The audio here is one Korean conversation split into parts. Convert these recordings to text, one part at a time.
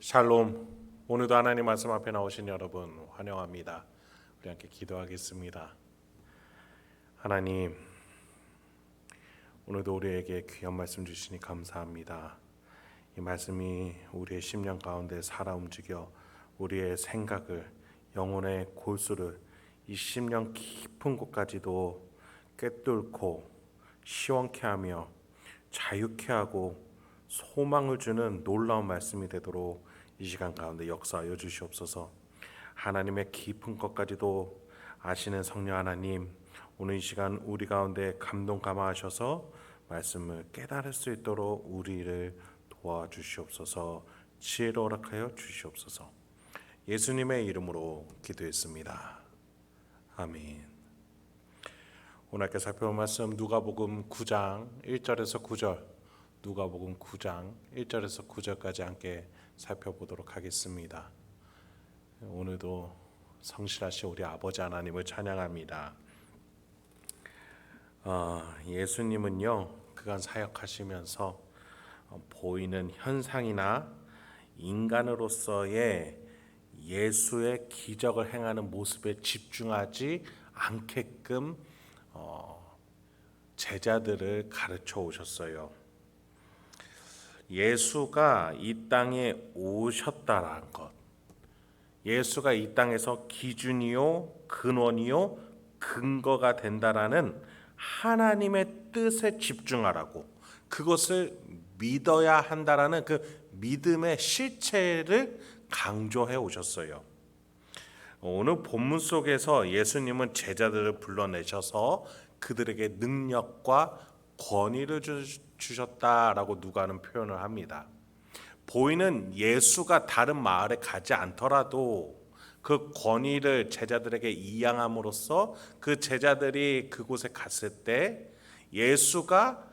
샬롬. 오늘도 하나님 말씀 앞에 나오신 여러분 환영합니다. 우리 함께 기도하겠습니다. 하나님, 오늘도 우리에게 귀한 말씀 주시니 감사합니다. 이 말씀이 우리의 심령 가운데 살아 움직여 우리의 생각을, 영혼의 골수를 이 심령 깊은 곳까지도 꿰뚫고 시원케 하며 자유케 하고 소망을 주는 놀라운 말씀이 되도록 이 시간 가운데 역사하여 주시옵소서. 하나님의 깊은 것까지도 아시는 성령 하나님, 오늘 이 시간 우리 가운데 감동 감화하셔서 말씀을 깨달을 수 있도록 우리를 도와주시옵소서. 지혜로 허락하여 주시옵소서. 예수님의 이름으로 기도했습니다. 아멘. 오늘 함께 살펴볼 말씀 누가복음 9장 1절에서 9절, 누가복음 9장 1절에서 9절까지 함께 살펴보도록 하겠습니다. 오늘도 성실하신 우리 아버지 하나님을 찬양합니다. 예수님은요, 그간 사역하시면서 보이는 현상이나 인간으로서의 예수의 기적을 행하는 모습에 집중하지 않게끔 제자들을 가르쳐 오셨어요. 예수가 이 땅에 오셨다라는 것, 예수가 이 땅에서 기준이요, 근원이요, 근거가 된다라는 하나님의 뜻에 집중하라고, 그것을 믿어야 한다라는 그 믿음의 실체를 강조해 오셨어요. 오늘 본문 속에서 예수님은 제자들을 불러내셔서 그들에게 능력과 권위를 주셨다라고 누가는 표현을 합니다. 보이는 예수가 다른 마을에 가지 않더라도 그 권위를 제자들에게 이양함으로써 그 제자들이 그곳에 갔을 때 예수가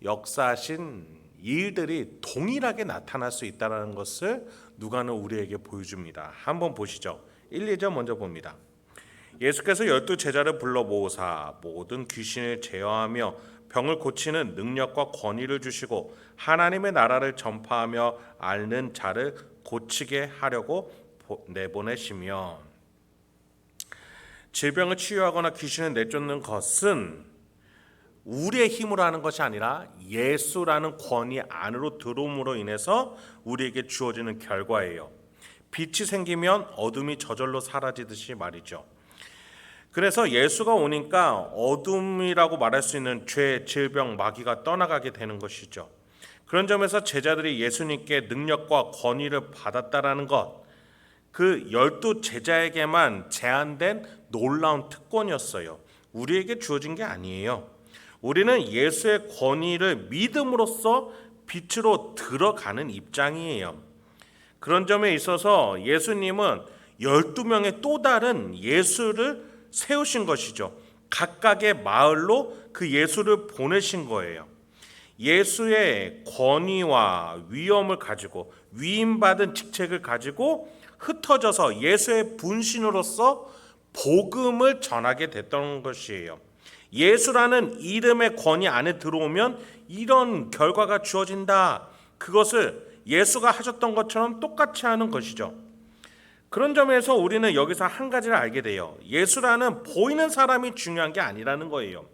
역사하신 일들이 동일하게 나타날 수 있다는 것을 누가는 우리에게 보여줍니다. 한번 보시죠. 1, 2절 먼저 봅니다. 예수께서 12 제자를 불러 모으사 모든 귀신을 제어하며 병을 고치는 능력과 권위를 주시고 하나님의 나라를 전파하며 앓는 자를 고치게 하려고 내보내시며, 질병을 치유하거나 귀신을 내쫓는 것은 우리의 힘으로 하는 것이 아니라 예수라는 권위 안으로 들어옴으로 인해서 우리에게 주어지는 결과예요. 빛이 생기면 어둠이 저절로 사라지듯이 말이죠. 그래서 예수가 오니까 어둠이라고 말할 수 있는 죄, 질병, 마귀가 떠나가게 되는 것이죠. 그런 점에서 제자들이 예수님께 능력과 권위를 받았다라는 것, 그 12 제자에게만 제한된 놀라운 특권이었어요. 우리에게 주어진 게 아니에요. 우리는 예수의 권위를 믿음으로써 빛으로 들어가는 입장이에요. 그런 점에 있어서 예수님은 12명의 또 다른 예수를 세우신 것이죠. 각각의 마을로 그 예수를 보내신 거예요. 예수의 권위와 위엄을 가지고, 위임받은 직책을 가지고 흩어져서 예수의 분신으로서 복음을 전하게 됐던 것이에요. 예수라는 이름의 권위 안에 들어오면 이런 결과가 주어진다. 그것을 예수가 하셨던 것처럼 똑같이 하는 것이죠. 그런 점에서 우리는 여기서 한 가지를 알게 돼요. 예수라는 보이는 사람이 중요한 게 아니라는 거예요.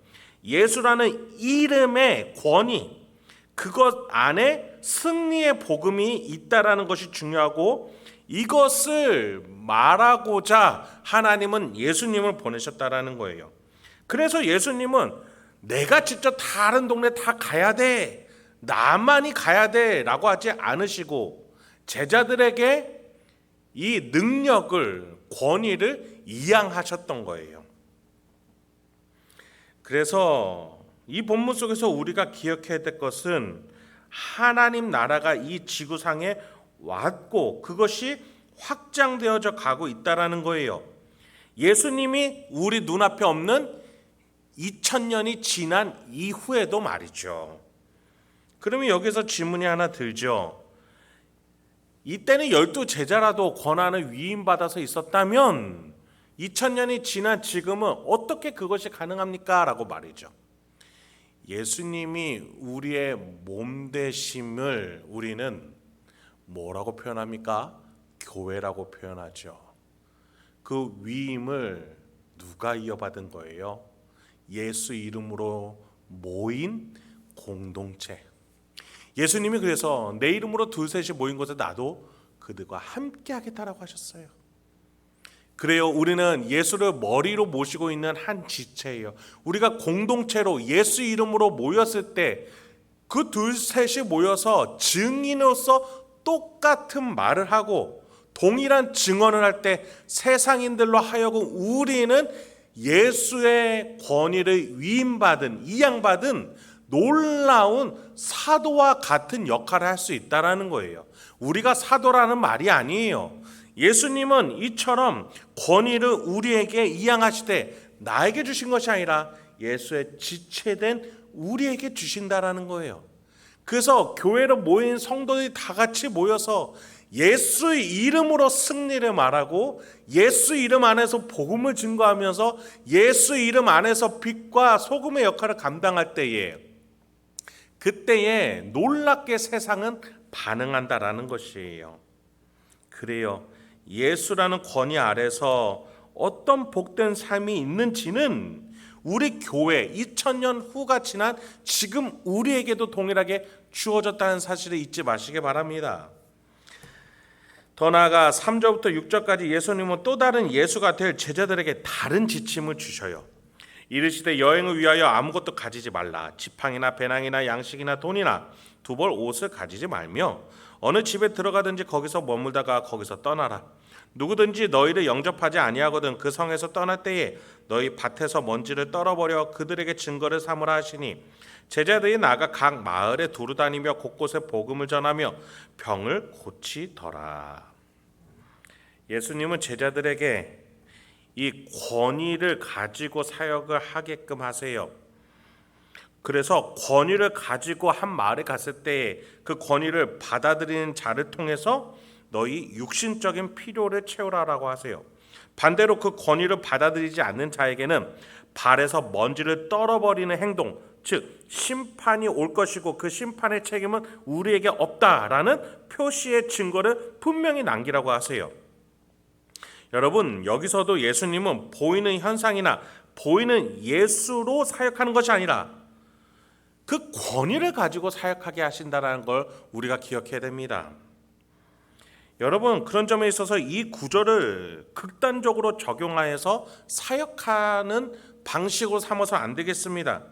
예수라는 이름의 권위, 그것 안에 승리의 복음이 있다라는 것이 중요하고, 이것을 말하고자 하나님은 예수님을 보내셨다라는 거예요. 그래서 예수님은 내가 직접 다른 동네 다 가야 돼, 나만이 가야 돼 라고 하지 않으시고 제자들에게 이 능력을, 권위를 이양하셨던 거예요. 그래서 이 본문 속에서 우리가 기억해야 될 것은 하나님 나라가 이 지구상에 왔고 그것이 확장되어져 가고 있다라는 거예요. 예수님이 우리 눈앞에 없는 2000년이 지난 이후에도 말이죠. 그러면 여기서 질문이 하나 들죠. 이때는 12 제자라도 권한을 위임받아서 있었다면 2000년이 지난 지금은 어떻게 그것이 가능합니까? 라고 말이죠. 예수님이 우리의 몸 되심을 우리는 뭐라고 표현합니까? 교회라고 표현하죠. 그 위임을 누가 이어받은 거예요? 예수 이름으로 모인 공동체. 예수님이 그래서 내 이름으로 둘셋이 모인 곳에 나도 그들과 함께 하겠다라고 하셨어요. 그래요, 우리는 예수를 머리로 모시고 있는 한 지체예요. 우리가 공동체로 예수 이름으로 모였을 때 그 둘셋이 모여서 증인으로서 똑같은 말을 하고 동일한 증언을 할 때 세상인들로 하여금 우리는 예수의 권위를 위임받은, 이양받은 놀라운 사도와 같은 역할을 할 수 있다는 거예요. 우리가 사도라는 말이 아니에요. 예수님은 이처럼 권위를 우리에게 이양하시되 나에게 주신 것이 아니라 예수의 지체된 우리에게 주신다라는 거예요. 그래서 교회로 모인 성도들이 다 같이 모여서 예수의 이름으로 승리를 말하고 예수 이름 안에서 복음을 증거하면서 예수 이름 안에서 빛과 소금의 역할을 감당할 때에 그때에 놀랍게 세상은 반응한다라는 것이에요. 그래요, 예수라는 권위 아래서 어떤 복된 삶이 있는지는 우리 교회 2000년 후가 지난 지금 우리에게도 동일하게 주어졌다는 사실을 잊지 마시기 바랍니다. 더 나아가 3절부터 6절까지 예수님은 또 다른 예수가 될 제자들에게 다른 지침을 주셔요. 이르시되 여행을 위하여 아무것도 가지지 말라. 지팡이나 배낭이나 양식이나 돈이나 두 벌 옷을 가지지 말며 어느 집에 들어가든지 거기서 머물다가 거기서 떠나라. 누구든지 너희를 영접하지 아니하거든 그 성에서 떠날 때에 너희 밭에서 먼지를 떨어버려 그들에게 증거를 삼으라 하시니 제자들이 나가 각 마을에 두루 다니며 곳곳에 복음을 전하며 병을 고치더라. 예수님은 제자들에게 이 권위를 가지고 사역을 하게끔 하세요. 그래서 권위를 가지고 한 마을에 갔을 때 그 권위를 받아들이는 자를 통해서 너희 육신적인 필요를 채우라라고 하세요. 반대로 그 권위를 받아들이지 않는 자에게는 발에서 먼지를 떨어버리는 행동, 즉 심판이 올 것이고 그 심판의 책임은 우리에게 없다라는 표시의 증거를 분명히 남기라고 하세요. 여러분, 여기서도 예수님은 보이는 현상이나 보이는 예수로 사역하는 것이 아니라 그 권위를 가지고 사역하게 하신다는 걸 우리가 기억해야 됩니다. 여러분, 그런 점에 있어서 이 구절을 극단적으로 적용하여서 사역하는 방식으로 삼아서 안 되겠습니다.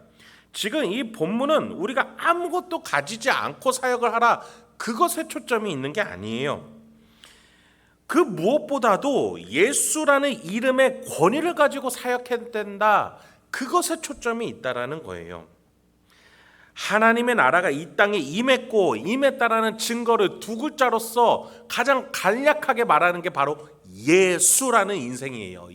지금 이 본문은 우리가 아무것도 가지지 않고 사역을 하라, 그것에 초점이 있는 게 아니에요. 그 무엇보다도 예수라는 이름의 권위를 가지고 사역해야 된다, 그것에 초점이 있다라는 거예요. 하나님의 나라가 이 땅에 임했고 임했다라는 증거를 두 글자로서 가장 간략하게 말하는 게 바로 예수라는 인생이에요.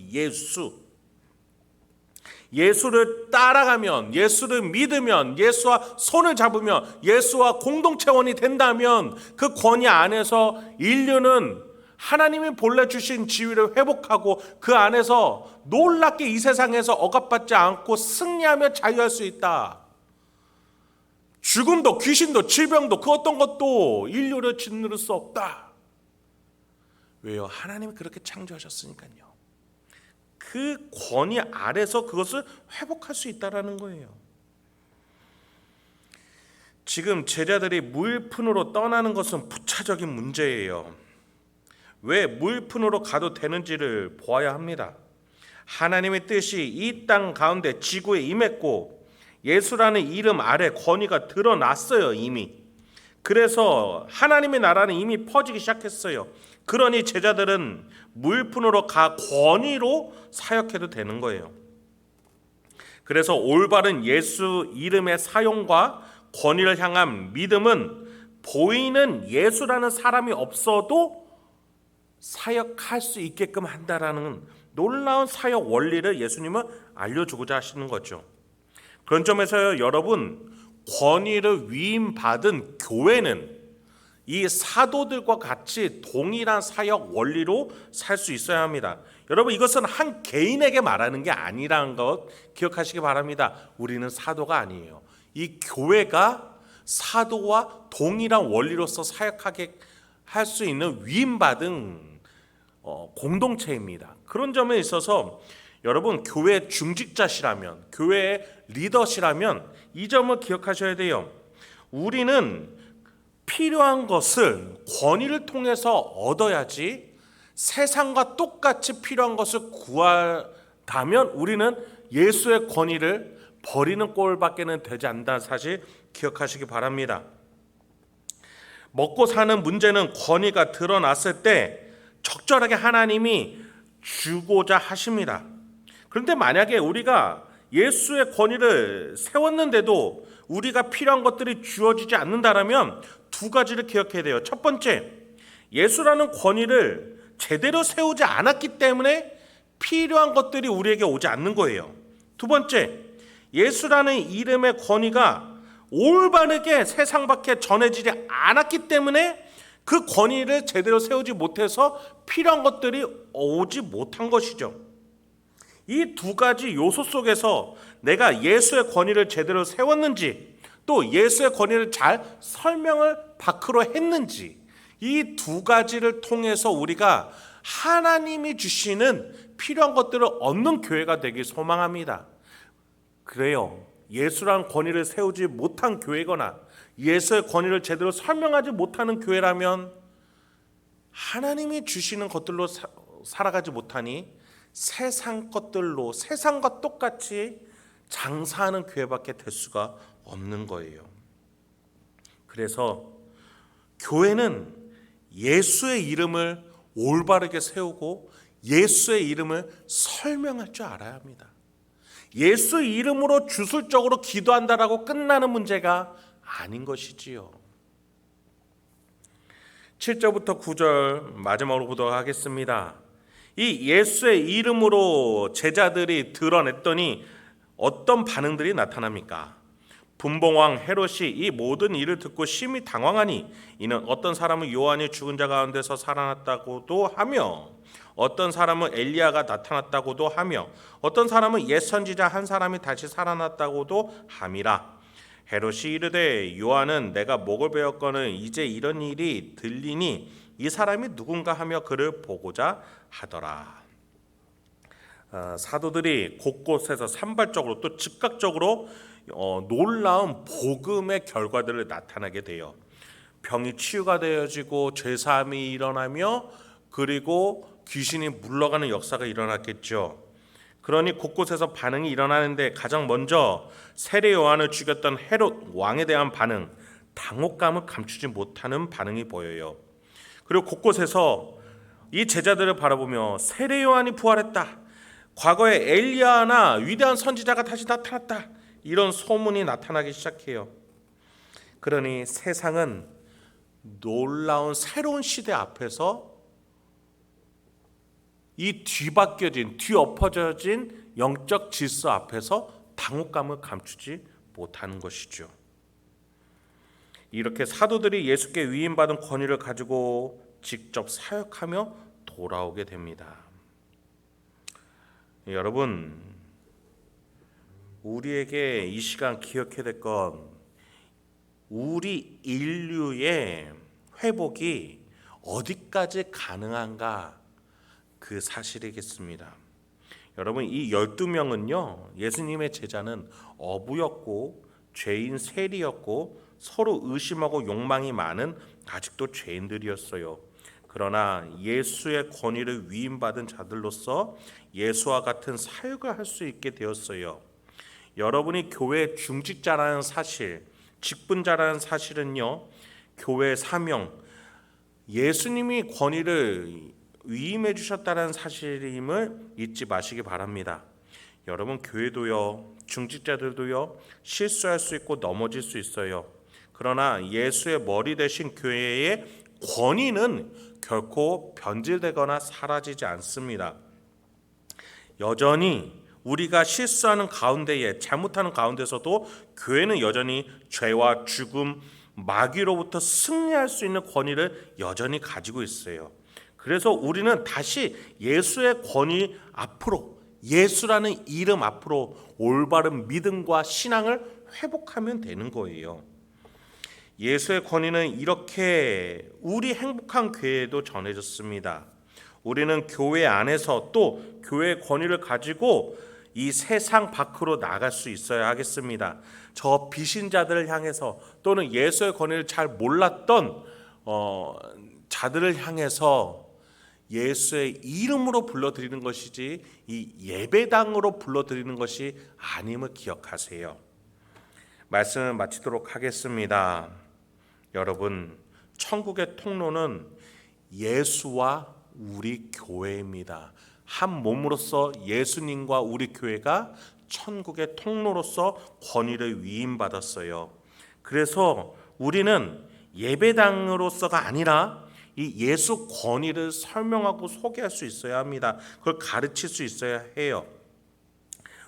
예수를 따라가면, 예수를 믿으면, 예수와 손을 잡으면, 예수와 공동체원이 된다면 그 권위 안에서 인류는 하나님이 본래 주신 지위를 회복하고 그 안에서 놀랍게 이 세상에서 억압받지 않고 승리하며 자유할 수 있다. 죽음도 귀신도 질병도 그 어떤 것도 인류를 짓누를 수 없다. 왜요? 하나님이 그렇게 창조하셨으니까요. 그 권위 아래서 그것을 회복할 수 있다라는 거예요. 지금 제자들이 무일푼으로 떠나는 것은 부차적인 문제예요. 왜 무일푼으로 가도 되는지를 보아야 합니다. 하나님의 뜻이 이 땅 가운데 지구에 임했고 예수라는 이름 아래 권위가 드러났어요, 이미. 그래서 하나님의 나라는 이미 퍼지기 시작했어요. 그러니 제자들은 무일푼으로 가 권위로 사역해도 되는 거예요. 그래서 올바른 예수 이름의 사용과 권위를 향한 믿음은 보이는 예수라는 사람이 없어도 사역할 수 있게끔 한다라는 놀라운 사역 원리를 예수님은 알려주고자 하시는 거죠. 그런 점에서 여러분, 권위를 위임받은 교회는 이 사도들과 같이 동일한 사역 원리로 살 수 있어야 합니다. 여러분, 이것은 한 개인에게 말하는 게 아니라는 것 기억하시기 바랍니다. 우리는 사도가 아니에요. 이 교회가 사도와 동일한 원리로서 사역하게 할 수 있는 위임받은 공동체입니다. 그런 점에 있어서 여러분 교회 중직자시라면, 교회의 리더시라면 이 점을 기억하셔야 돼요. 우리는 필요한 것을 권위를 통해서 얻어야지 세상과 똑같이 필요한 것을 구하다면 우리는 예수의 권위를 버리는 꼴밖에는 되지 않는다는 사실 기억하시기 바랍니다. 먹고 사는 문제는 권위가 드러났을 때 적절하게 하나님이 주고자 하십니다. 그런데 만약에 우리가 예수의 권위를 세웠는데도 우리가 필요한 것들이 주어지지 않는다면 두 가지를 기억해야 돼요. 첫 번째, 예수라는 권위를 제대로 세우지 않았기 때문에 필요한 것들이 우리에게 오지 않는 거예요. 두 번째, 예수라는 이름의 권위가 올바르게 세상 밖에 전해지지 않았기 때문에 그 권위를 제대로 세우지 못해서 필요한 것들이 오지 못한 것이죠. 이 두 가지 요소 속에서 내가 예수의 권위를 제대로 세웠는지 또 예수의 권위를 잘 설명을 밖으로 했는지 이 두 가지를 통해서 우리가 하나님이 주시는 필요한 것들을 얻는 교회가 되길 소망합니다. 그래요. 예수란 권위를 세우지 못한 교회거나 예수의 권위를 제대로 설명하지 못하는 교회라면 하나님이 주시는 것들로 살아가지 못하니 세상 것들로 세상과 똑같이 장사하는 교회밖에 될 수가 없는 거예요. 그래서 교회는 예수의 이름을 올바르게 세우고 예수의 이름을 설명할 줄 알아야 합니다. 예수 이름으로 주술적으로 기도한다라고 끝나는 문제가 아닌 것이지요. 7절부터 9절 마지막으로 보도록 하겠습니다. 이 예수의 이름으로 제자들이 드러냈더니 어떤 반응들이 나타납니까? 분봉왕 헤롯이 이 모든 일을 듣고 심히 당황하니 이는 어떤 사람은 요한이 죽은 자 가운데서 살아났다고도 하며 어떤 사람은 엘리야가 나타났다고도 하며 어떤 사람은 옛 선지자 한 사람이 다시 살아났다고도 함이라. 헤롯이 이르되 요한은 내가 목을 베었거늘 이제 이런 일이 들리니 이 사람이 누군가 하며 그를 보고자 하더라. 사도들이 곳곳에서 산발적으로 또 즉각적으로 놀라운 복음의 결과들을 나타나게 돼요. 병이 치유가 되어지고 죄사함이 일어나며 그리고 귀신이 물러가는 역사가 일어났겠죠. 그러니 곳곳에서 반응이 일어나는데 가장 먼저 세례 요한을 죽였던 헤롯 왕에 대한 반응, 당혹감을 감추지 못하는 반응이 보여요. 그리고 곳곳에서 이 제자들을 바라보며 세례 요한이 부활했다, 과거에 엘리야나 위대한 선지자가 다시 나타났다, 이런 소문이 나타나기 시작해요. 그러니 세상은 놀라운 새로운 시대 앞에서 이 뒤엎어진 영적 질서 앞에서 당혹감을 감추지 못하는 것이죠. 이렇게 사도들이 예수께 위임받은 권위를 가지고 직접 사역하며 돌아오게 됩니다. 여러분, 우리에게 이 시간 기억해야 될 건 우리 인류의 회복이 어디까지 가능한가 그 사실이겠습니다. 여러분, 이 12명은요 예수님의 제자는 어부였고 죄인 세리였고 서로 의심하고 욕망이 많은 아직도 죄인들이었어요. 그러나 예수의 권위를 위임받은 자들로서 예수와 같은 사역을 할 수 있게 되었어요. 여러분이 교회 중직자라는 사실, 직분자라는 사실은요 교회 사명, 예수님이 권위를 위임해 주셨다는 사실임을 잊지 마시기 바랍니다. 여러분, 교회도요 중직자들도요 실수할 수 있고 넘어질 수 있어요. 그러나 예수의 머리 대신 교회의 권위는 결코 변질되거나 사라지지 않습니다. 여전히 우리가 실수하는 가운데에, 잘못하는 가운데서도 교회는 여전히 죄와 죽음, 마귀로부터 승리할 수 있는 권위를 여전히 가지고 있어요. 그래서 우리는 다시 예수의 권위 앞으로, 예수라는 이름 앞으로 올바른 믿음과 신앙을 회복하면 되는 거예요. 예수의 권위는 이렇게 우리 행복한 교회에도 전해졌습니다. 우리는 교회 안에서 또 교회의 권위를 가지고 이 세상 밖으로 나갈 수 있어야 하겠습니다. 저 비신자들을 향해서 또는 예수의 권위를 잘 몰랐던 자들을 향해서 예수의 이름으로 불러드리는 것이지 이 예배당으로 불러드리는 것이 아님을 기억하세요. 말씀을 마치도록 하겠습니다. 여러분, 천국의 통로는 예수와 우리 교회입니다. 한 몸으로서 예수님과 우리 교회가 천국의 통로로서 권위를 위임받았어요. 그래서 우리는 예배당으로서가 아니라 이 예수 권위를 설명하고 소개할 수 있어야 합니다. 그걸 가르칠 수 있어야 해요.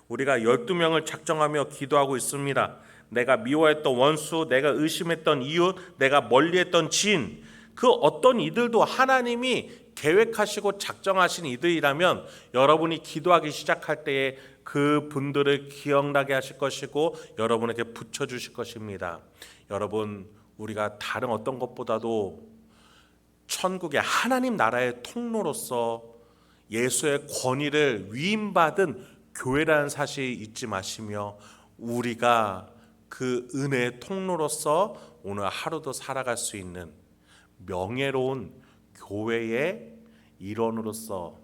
우리가 12명을 작정하며 기도하고 있습니다. 내가 미워했던 원수, 내가 의심했던 이웃, 내가 멀리했던 지인, 그 어떤 이들도 하나님이 계획하시고 작정하신 이들이라면 여러분이 기도하기 시작할 때에 그 분들을 기억나게 하실 것이고 여러분에게 붙여주실 것입니다. 여러분, 우리가 다른 어떤 것보다도 천국의 하나님 나라의 통로로서 예수의 권위를 위임받은 교회라는 사실 잊지 마시며 우리가 그 은혜의 통로로서 오늘 하루도 살아갈 수 있는 명예로운 교회의 일원으로서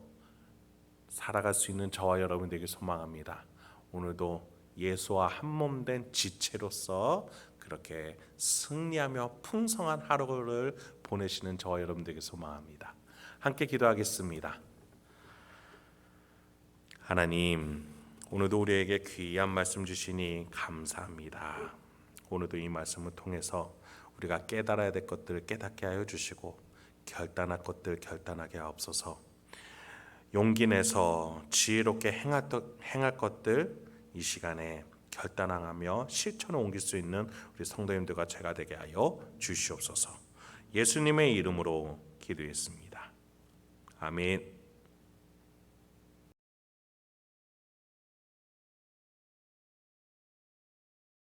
살아갈 수 있는 저와 여러분 되길 소망합니다. 오늘도 예수와 한몸 된 지체로서 그렇게 승리하며 풍성한 하루를 보내시는 저와 여러분 되길 소망합니다. 함께 기도하겠습니다. 하나님, 오늘도 우리에게 귀한 말씀 주시니 감사합니다. 오늘도 이 말씀을 통해서 우리가 깨달아야 될 것들을 깨닫게 하여 주시고 결단할 것들 결단하게 하옵소서. 용기 내서 지혜롭게 행할 것들 이 시간에 결단하며 실천을 옮길 수 있는 우리 성도님들과 제가 되게 하여 주시옵소서. 예수님의 이름으로 기도했습니다. 아멘.